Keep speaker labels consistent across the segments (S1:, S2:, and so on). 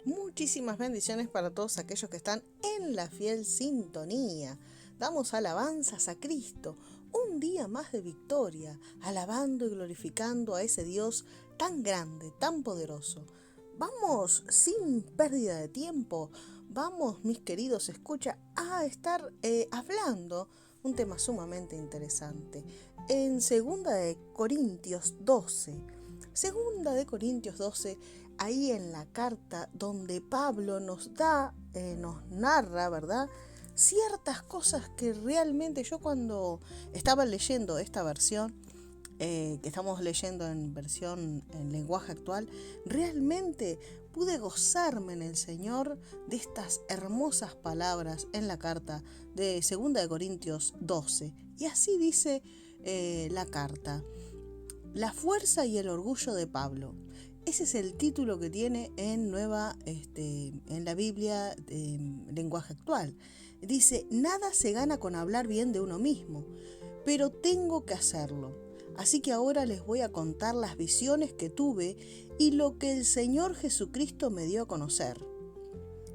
S1: Muchísimas bendiciones para todos aquellos que están en la fiel sintonía. Damos alabanzas a Cristo, un día más de victoria, alabando y glorificando a ese Dios tan grande, tan poderoso. Vamos sin pérdida de tiempo, vamos mis queridos, escucha, a estar hablando un tema sumamente interesante. En Segunda de Corintios 12, ahí en la carta donde Pablo nos narra, ¿verdad? Ciertas cosas que realmente yo cuando estaba leyendo esta versión, que estamos leyendo en versión en lenguaje actual, realmente pude gozarme en el Señor de estas hermosas palabras en la carta de Segunda de Corintios 12. Y así dice la carta: La fuerza y el orgullo de Pablo. Ese es el título que tiene en la Biblia lenguaje actual. Dice: nada se gana con hablar bien de uno mismo, pero tengo que hacerlo. Así que ahora les voy a contar las visiones que tuve y lo que el Señor Jesucristo me dio a conocer.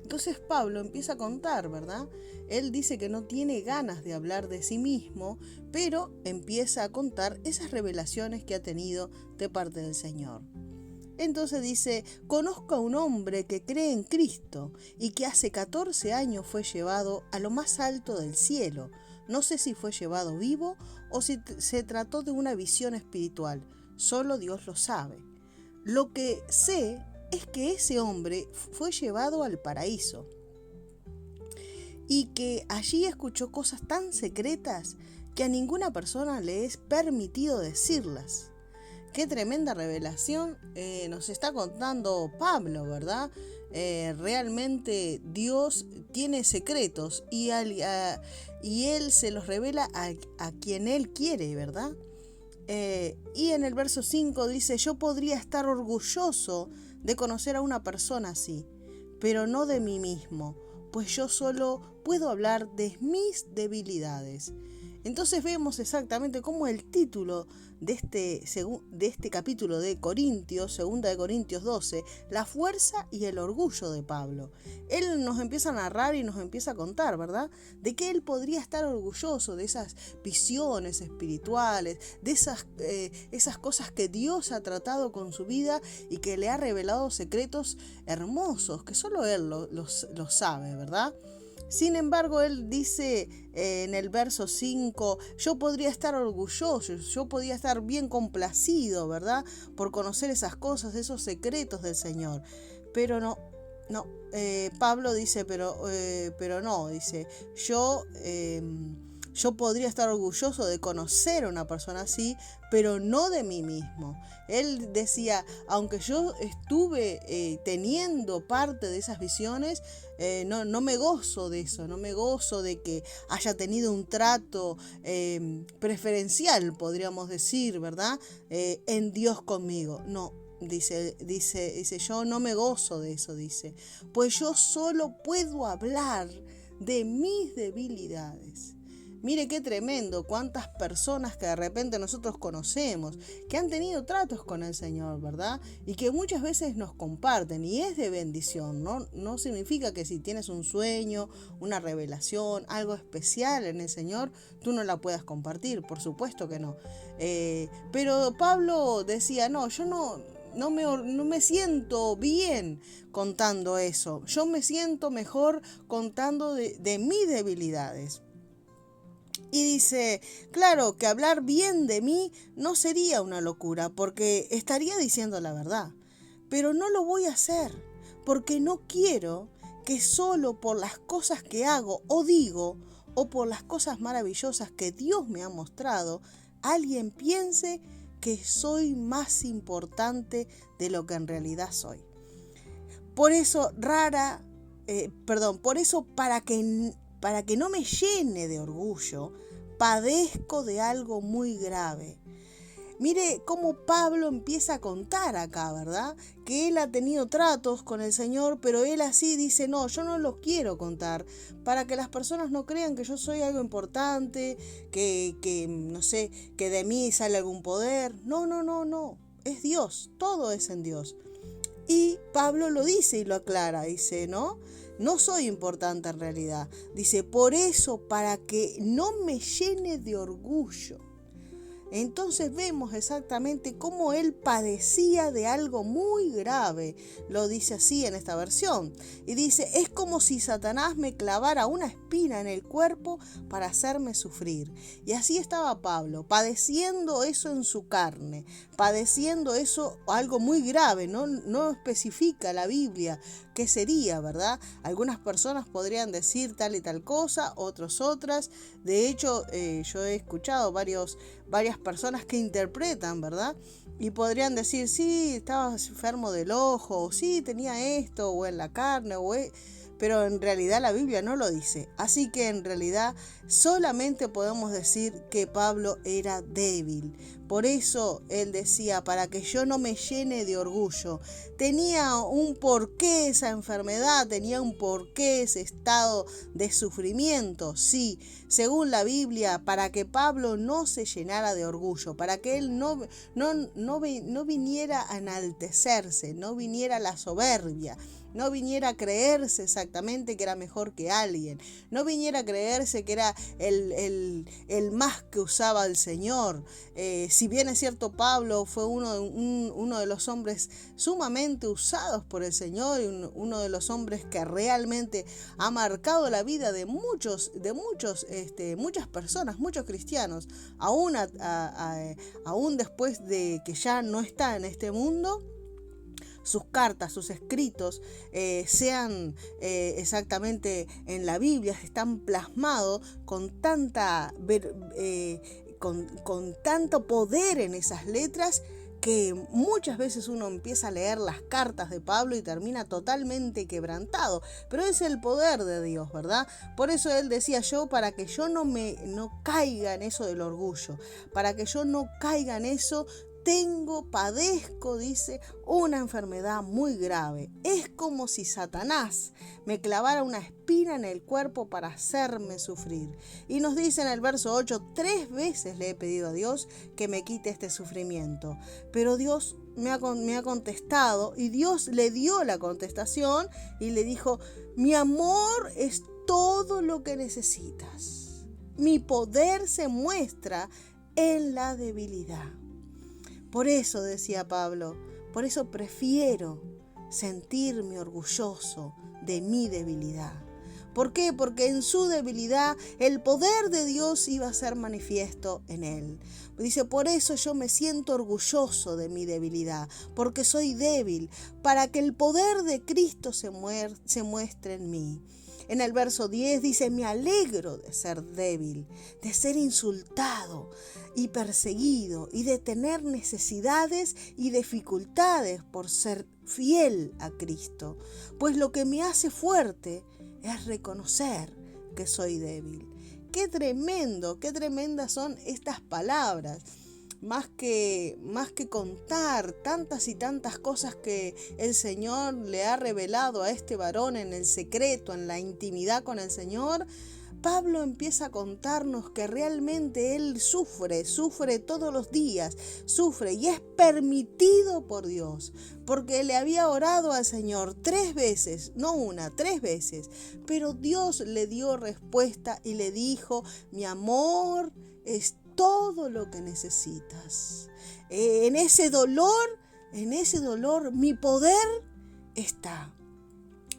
S1: Entonces Pablo empieza a contar, ¿verdad? Él dice que no tiene ganas de hablar de sí mismo, pero empieza a contar esas revelaciones que ha tenido de parte del Señor. Entonces dice: conozco a un hombre que cree en Cristo y que hace 14 años fue llevado a lo más alto del cielo. No sé si fue llevado vivo o si se trató de una visión espiritual. Solo Dios lo sabe. Lo que sé es que ese hombre fue llevado al paraíso y que allí escuchó cosas tan secretas que a ninguna persona le es permitido decirlas. Qué tremenda revelación nos está contando Pablo, ¿verdad? Realmente Dios tiene secretos y Él se los revela a quien Él quiere, ¿verdad? Y en el verso 5 dice: yo podría estar orgulloso de conocer a una persona así, pero no de mí mismo, pues yo solo puedo hablar de mis debilidades. Entonces vemos exactamente cómo el título de este capítulo de Corintios, segunda de Corintios 12, la fuerza y el orgullo de Pablo. Él nos empieza a narrar y nos empieza a contar, ¿verdad? De que él podría estar orgulloso de esas visiones espirituales, de esas cosas que Dios ha tratado con su vida y que le ha revelado secretos hermosos, que solo él los sabe, ¿verdad? Sin embargo, él dice en el verso 5, yo podría estar orgulloso, yo podría estar bien complacido, ¿verdad? Por conocer esas cosas, esos secretos del Señor. Pero no. Pablo dice, pero no, dice, yo podría estar orgulloso de conocer a una persona así, pero no de mí mismo. Él decía: aunque yo estuve teniendo parte de esas visiones, no me gozo de eso, no me gozo de que haya tenido un trato preferencial, podríamos decir, ¿verdad? En Dios conmigo. No. Dice, yo no me gozo de eso, dice, pues yo solo puedo hablar de mis debilidades. Mire qué tremendo, cuántas personas que de repente nosotros conocemos, que han tenido tratos con el Señor, ¿verdad? Y que muchas veces nos comparten, y es de bendición, ¿no? No significa que si tienes un sueño, una revelación, algo especial en el Señor, tú no la puedas compartir, por supuesto que no. Pero Pablo decía: no, yo no me siento bien contando eso. Yo me siento mejor contando de mis debilidades. Y dice: claro que hablar bien de mí no sería una locura, porque estaría diciendo la verdad. Pero no lo voy a hacer, porque no quiero que solo por las cosas que hago o digo, o por las cosas maravillosas que Dios me ha mostrado, alguien piense que soy más importante de lo que en realidad soy. Por eso, para que no me llene de orgullo, padezco de algo muy grave. Mire cómo Pablo empieza a contar acá, ¿verdad? Que él ha tenido tratos con el Señor, pero él así dice: no, yo no los quiero contar, para que las personas no crean que yo soy algo importante, que no sé, que de mí sale algún poder. No, es Dios, todo es en Dios. Y Pablo lo dice y lo aclara, dice, no soy importante en realidad. Dice, por eso, para que no me llene de orgullo. Entonces vemos exactamente cómo él padecía de algo muy grave. Lo dice así en esta versión. Y dice, es como si Satanás me clavara una espina en el cuerpo para hacerme sufrir. Y así estaba Pablo, padeciendo eso en su carne, padeciendo eso, algo muy grave. No especifica la Biblia qué sería, ¿verdad? Algunas personas podrían decir tal y tal cosa, otras. De hecho, yo he escuchado varias personas que interpretan, ¿verdad? Y podrían decir, sí, estaba enfermo del ojo, o sí, tenía esto, o en la carne, pero en realidad la Biblia no lo dice. Así que en realidad solamente podemos decir que Pablo era débil. Por eso él decía, para que yo no me llene de orgullo. Tenía un porqué esa enfermedad, tenía un porqué ese estado de sufrimiento. Sí, según la Biblia, para que Pablo no se llenara de orgullo, para que él no viniera a enaltecerse, no viniera a la soberbia, no viniera a creerse exactamente que era mejor que alguien, no viniera a creerse que era el más que usaba el Señor. Si bien es cierto, Pablo fue uno de los hombres sumamente usados por el Señor, y uno de los hombres que realmente ha marcado la vida de muchas personas, muchos cristianos, aún después de que ya no está en este mundo. Sus cartas, sus escritos, sean exactamente en la Biblia, están plasmados con tanto poder en esas letras, que muchas veces uno empieza a leer las cartas de Pablo y termina totalmente quebrantado. Pero es el poder de Dios, ¿verdad? Por eso él decía, para que yo no caiga en eso del orgullo, para que yo no caiga en eso, padezco, dice, una enfermedad muy grave. Es como si Satanás me clavara una espina en el cuerpo para hacerme sufrir. Y nos dice en el verso 8, 3 veces le he pedido a Dios que me quite este sufrimiento. Pero Dios me ha contestado, y Dios le dio la contestación y le dijo, mi amor es todo lo que necesitas. Mi poder se muestra en la debilidad. Por eso, decía Pablo, por eso prefiero sentirme orgulloso de mi debilidad. ¿Por qué? Porque en su debilidad el poder de Dios iba a ser manifiesto en él. Dice, por eso yo me siento orgulloso de mi debilidad, porque soy débil, para que el poder de Cristo se muestre en mí. En el verso 10 dice, me alegro de ser débil, de ser insultado y perseguido, y de tener necesidades y dificultades por ser fiel a Cristo. Pues lo que me hace fuerte es reconocer que soy débil. Qué tremendo, qué tremendas son estas palabras. Más que contar tantas y tantas cosas que el Señor le ha revelado a este varón en el secreto, en la intimidad con el Señor, Pablo empieza a contarnos que realmente él sufre todos los días, sufre, y es permitido por Dios, porque le había orado al Señor 3 veces, no una, 3 veces, pero Dios le dio respuesta y le dijo, mi amor es todo lo que necesitas. En ese dolor, mi poder está.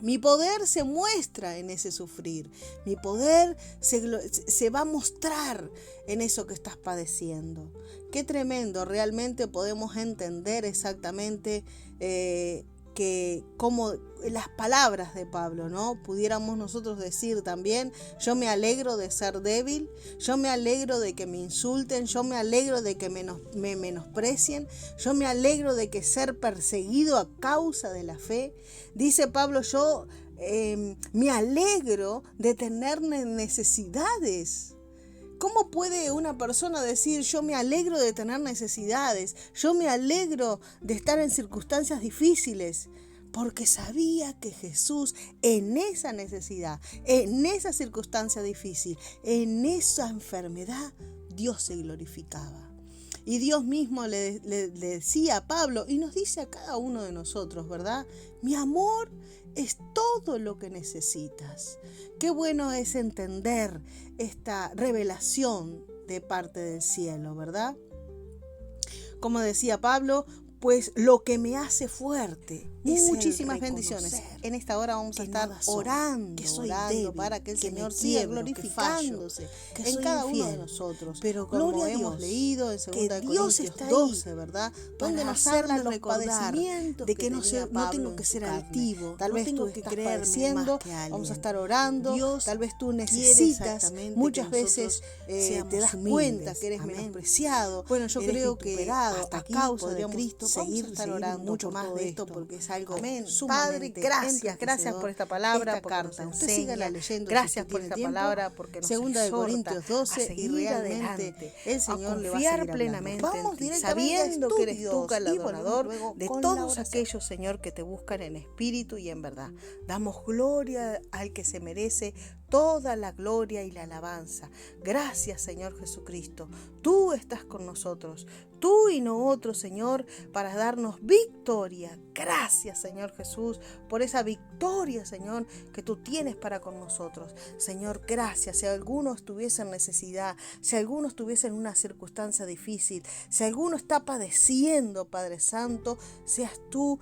S1: Mi poder se muestra en ese sufrir. Mi poder se va a mostrar en eso que estás padeciendo. Qué tremendo. Realmente podemos entender exactamente que como las palabras de Pablo, ¿no? Pudiéramos nosotros decir también, yo me alegro de ser débil, yo me alegro de que me insulten, yo me alegro de que me menosprecien, yo me alegro de que ser perseguido a causa de la fe. Dice Pablo, yo me alegro de tener necesidades. ¿Cómo puede una persona decir, yo me alegro de tener necesidades, yo me alegro de estar en circunstancias difíciles? Porque sabía que Jesús en esa necesidad, en esa circunstancia difícil, en esa enfermedad, Dios se glorificaba. Y Dios mismo le decía a Pablo y nos dice a cada uno de nosotros, ¿verdad? Mi amor es todo lo que necesitas. Qué bueno es entender esta revelación de parte del cielo, ¿verdad? Como decía Pablo, pues lo que me hace fuerte. Muchísimas bendiciones. En esta hora vamos a estar orando para que el Señor siga glorificándose en cada uno de nosotros. Pero como hemos leído en 2 Corintios 12, ¿verdad? Donde nos habla los padecimientos de que no tengo que ser altivo. Tal vez tú estás padeciendo, vamos a estar orando. Tal vez tú necesitas, muchas veces te das cuenta que eres menospreciado. Bueno, yo creo que hasta a causa de Cristo seguir orando mucho más de esto porque es algo Padre, gracias por esta palabra, esta carta. Usted siga leyendo. Gracias por esta palabra porque nos exhorta de Corintios 12 y realmente el Señor le va a seguir plenamente vamos sabiendo que eres tú galardonador de todos aquellos, Señor, que te buscan en espíritu y en verdad. Damos gloria al que se merece toda la gloria y la alabanza. Gracias, Señor Jesucristo. Tú estás con nosotros, tú y no otro, Señor, para darnos victoria. Gracias, Señor Jesús, por esa victoria, Señor, que tú tienes para con nosotros. Señor, gracias. Si alguno estuviese en necesidad, si alguno estuviese en una circunstancia difícil, si alguno está padeciendo, Padre Santo, seas tú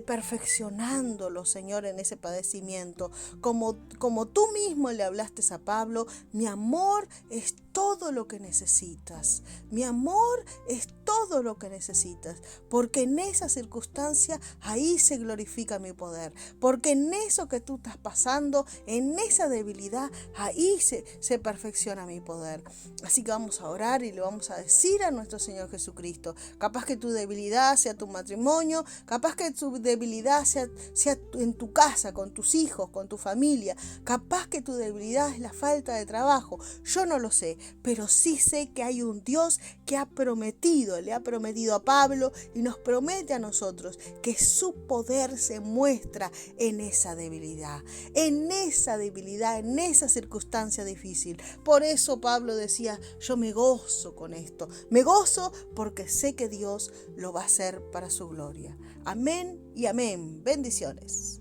S1: perfeccionándolo, Señor, en ese padecimiento. Como tú mismo le hablaste a Pablo, mi amor es todo lo que necesitas. Mi amor es todo lo que necesitas, porque en esa circunstancia ahí se glorifica mi poder, porque en eso que tú estás pasando, en esa debilidad, ahí se perfecciona mi poder. Así que vamos a orar y le vamos a decir a nuestro Señor Jesucristo, capaz que tu debilidad sea tu matrimonio, capaz que tu debilidad sea en tu casa, con tus hijos, con tu familia, capaz que tu debilidad es la falta de trabajo, yo no lo sé, pero sí sé que hay un Dios que le ha prometido a Pablo y nos promete a nosotros que su poder se muestra en esa debilidad, en esa circunstancia difícil. Por eso Pablo decía, yo me gozo con esto, me gozo porque sé que Dios lo va a hacer para su gloria. Amén y amén. Bendiciones.